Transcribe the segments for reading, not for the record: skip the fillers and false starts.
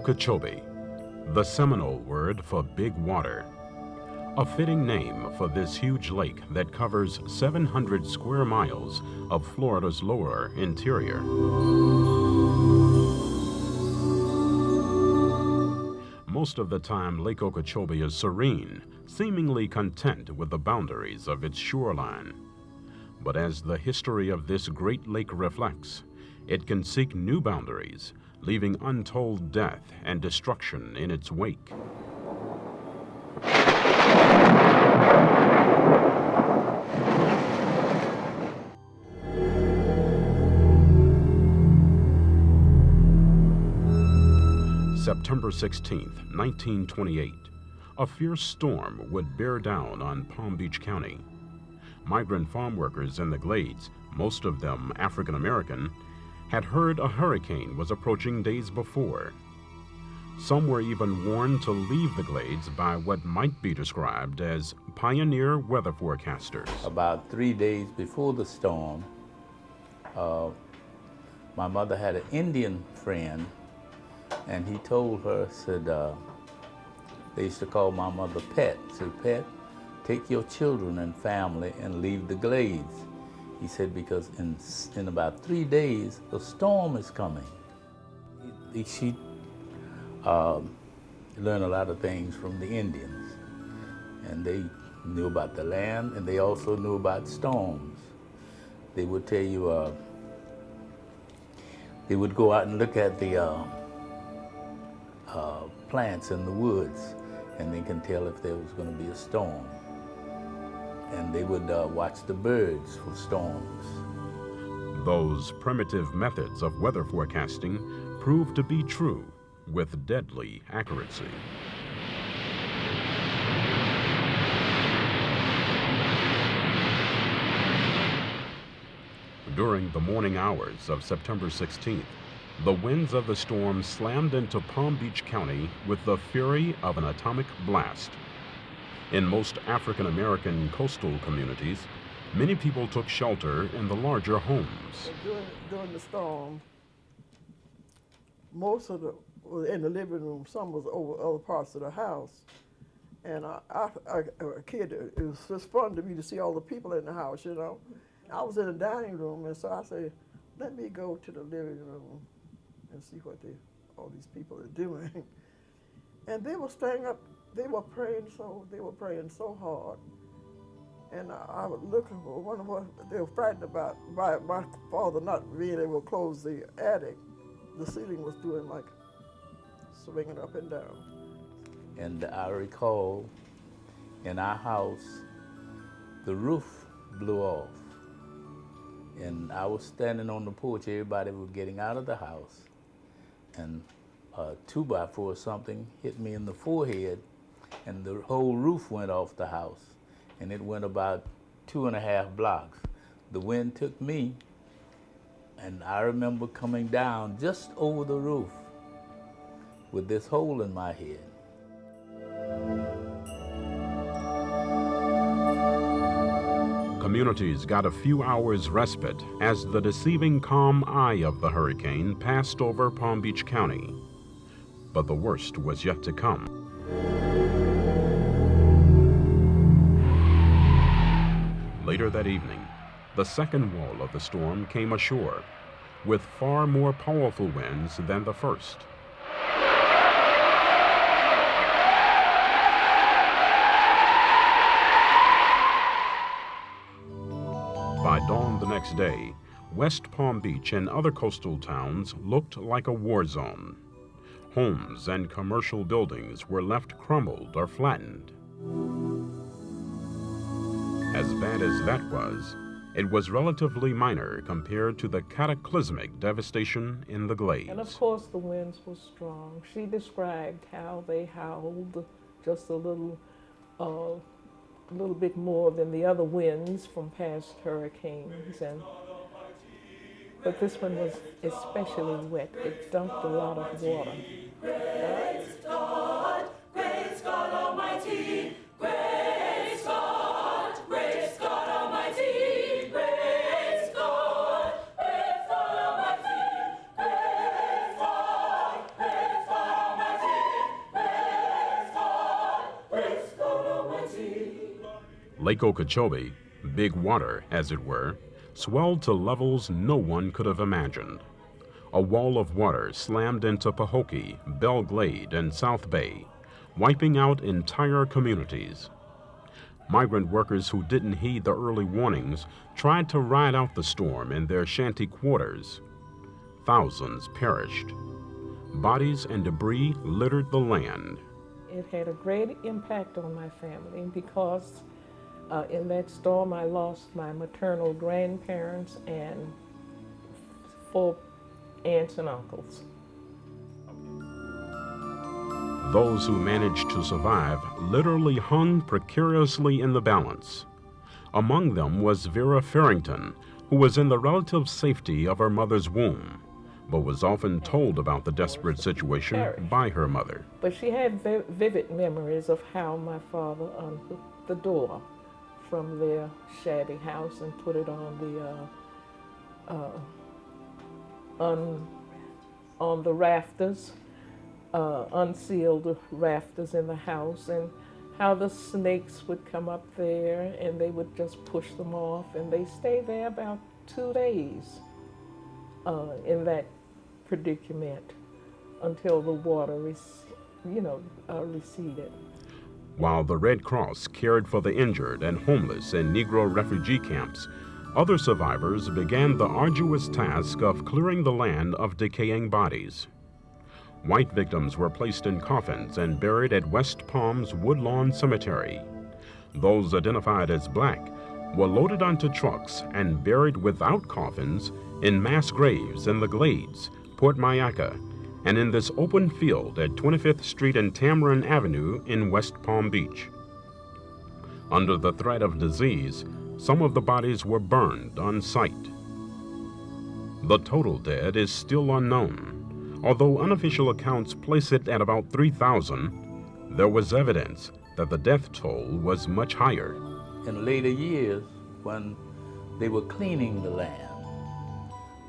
Okeechobee, the Seminole word for big water. A fitting name for this huge lake that covers 700 square miles of Florida's lower interior. Most of the time, Lake Okeechobee is serene, seemingly content with the boundaries of its shoreline. But as the history of this great lake reflects, it can seek new boundaries, leaving untold death and destruction in its wake. September 16th, 1928, a fierce storm would bear down on Palm Beach County. Migrant farm workers in the Glades, most of them African American, had heard a hurricane was approaching days before. Some were even warned to leave the Glades by what might be described as pioneer weather forecasters. About 3 days before the storm, my mother had an Indian friend, and he told her, said, they used to call my mother Pet. Said, Pet, take your children and family and leave the Glades. He said, because in about 3 days, a storm is coming. She learned a lot of things from the Indians, and they knew about the land, and they also knew about storms. They would tell you, they would go out and look at the plants in the woods, and they can tell if there was going to be a storm. And they would watch the birds for storms. Those primitive methods of weather forecasting proved to be true with deadly accuracy. During the morning hours of September 16th, the winds of the storm slammed into Palm Beach County with the fury of an atomic blast. In most African American coastal communities, many people took shelter in the larger homes. During the storm, most of them were in the living room, some was over other parts of the house. And a kid, it was just fun to me to see all the people in the house, you know. I was in the dining room, and so I said, let me go to the living room and see what all these people are doing. And they were staying up, they were praying so hard. And I would look and wonder what they were frightened about by my father not being able to close the attic. The ceiling was doing like swinging up and down. And I recall in our house, the roof blew off. And I was standing on the porch, everybody was getting out of the house, and a 2x4 or something hit me in the forehead, and the whole roof went off the house, and it went about 2.5 blocks. The wind took me, and I remember coming down just over the roof with this hole in my head. Communities got a few hours respite as the deceiving calm eye of the hurricane passed over Palm Beach County. But the worst was yet to come. Later that evening, the second wall of the storm came ashore with far more powerful winds than the first. By dawn the next day, West Palm Beach and other coastal towns looked like a war zone. Homes and commercial buildings were left crumbled or flattened. As bad as that was, it was relatively minor compared to the cataclysmic devastation in the Glades. And of course the winds were strong. She described how they howled just a little bit more than the other winds from past hurricanes. But this one was especially wet. It dumped a lot of water. Praise God Almighty, praise God Almighty, praise God Almighty, praise God Almighty. Lake Okeechobee, Big Water as it were, swelled to levels no one could have imagined. A wall of water slammed into Pahokee, Belle Glade, and South Bay, wiping out entire communities. Migrant workers who didn't heed the early warnings tried to ride out the storm in their shanty quarters. Thousands perished. Bodies and debris littered the land. It had a great impact on my family because in that storm I lost my maternal grandparents and 4 aunts and uncles. Those who managed to survive literally hung precariously in the balance. Among them was Vera Farrington, who was in the relative safety of her mother's womb, but was often told about the desperate situation by her mother. But she had vivid memories of how my father unhooked the door from their shabby house and put it on the rafters, unsealed rafters in the house, and how the snakes would come up there and they would just push them off, and they stayed there about 2 days in that predicament until the water receded. While the Red Cross cared for the injured and homeless in Negro refugee camps, other survivors began the arduous task of clearing the land of decaying bodies. White victims were placed in coffins and buried at West Palm's Woodlawn Cemetery. Those identified as black were loaded onto trucks and buried without coffins in mass graves in the Glades, Port Mayaca, and in this open field at 25th Street and Tamarin Avenue in West Palm Beach. Under the threat of disease, some of the bodies were burned on site. The total dead is still unknown. Although unofficial accounts place it at about 3,000, there was evidence that the death toll was much higher. In later years, when they were cleaning the land,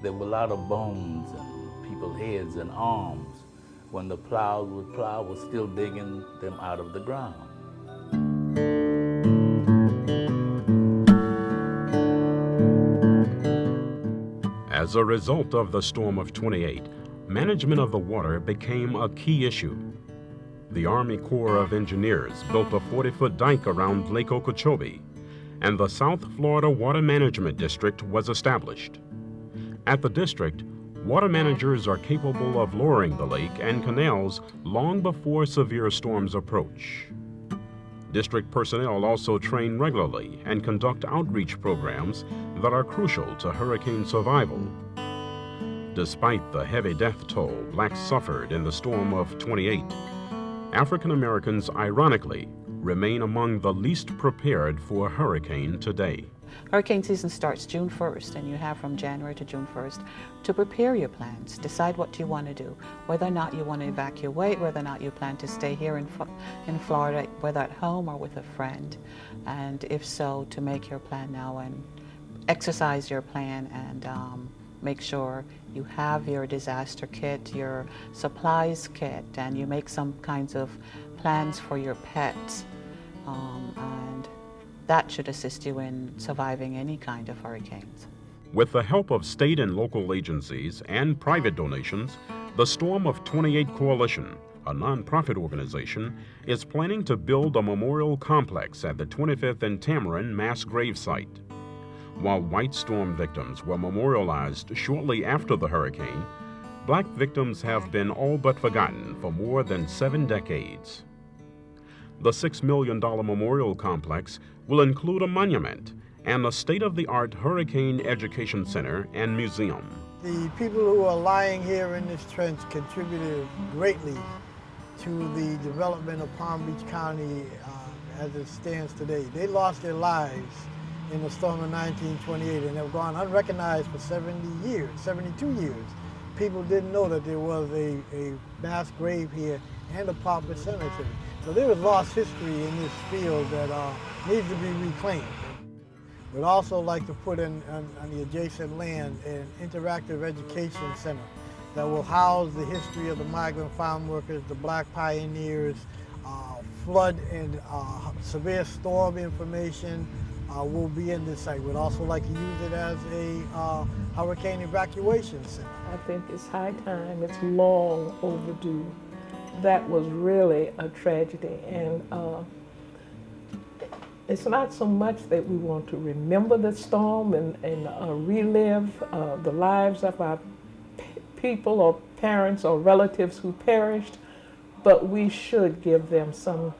there were a lot of bones and people's heads and arms. When the plows would plow, was still digging them out of the ground. As a result of the storm of '28, management of the water became a key issue. The Army Corps of Engineers built a 40-foot dike around Lake Okeechobee, and the South Florida Water Management District was established. At the district, water managers are capable of lowering the lake and canals long before severe storms approach. District personnel also train regularly and conduct outreach programs that are crucial to hurricane survival. Despite the heavy death toll blacks suffered in the storm of '28, African Americans, ironically, remain among the least prepared for a hurricane today. Hurricane season starts June 1st, and you have from January to June 1st to prepare your plans, decide what you want to do, whether or not you want to evacuate, whether or not you plan to stay here in Florida, whether at home or with a friend, and if so, to make your plan now and exercise your plan and make sure you have your disaster kit, your supplies kit, and you make some kinds of plans for your pets. And that should assist you in surviving any kind of hurricanes. With the help of state and local agencies and private donations, the Storm of '28 Coalition, a nonprofit organization, is planning to build a memorial complex at the 25th and Tamarin mass grave site. While white storm victims were memorialized shortly after the hurricane, black victims have been all but forgotten for more than 7 decades. The $6 million memorial complex will include a monument and a state-of-the-art hurricane education center and museum. The people who are lying here in this trench contributed greatly to the development of Palm Beach County as it stands today. They lost their lives in the storm of 1928 and have gone unrecognized for 72 years. People didn't know that there was a mass grave here and a pauper cemetery. So there is lost history in this field that needs to be reclaimed. We'd also like to put in on the adjacent land an interactive education center that will house the history of the migrant farm workers, the black pioneers, flood and severe storm information will be in this site. We'd also like to use it as a hurricane evacuation center. I think it's high time. It's long overdue. That was really a tragedy, and it's not so much that we want to remember the storm and relive the lives of our people or parents or relatives who perished, but we should give them some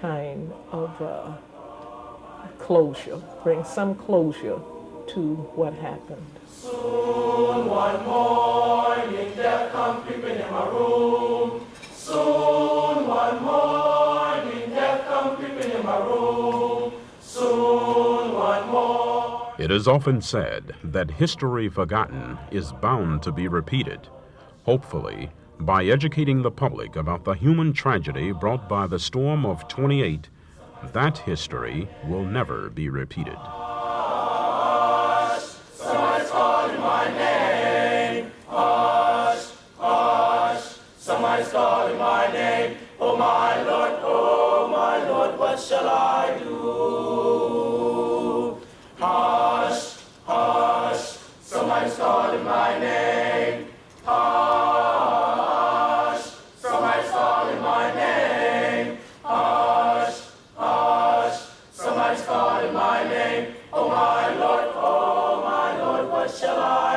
kind of closure, bring some closure to what happened. Soon one morning death come creeping in my room. Soon one morning death come creeping in my room. Soon one more. It is often said that history forgotten is bound to be repeated. Hopefully, by educating the public about the human tragedy brought by the storm of '28, that history will never be repeated. Hush, somebody's calling my name. Hush, hush, somebody's calling my name. Oh my Lord, what shall I do? Hush, hush, somebody's calling my name. Hush, somebody's calling my name. Hush, hush, somebody's calling my name. Oh my Lord, what shall I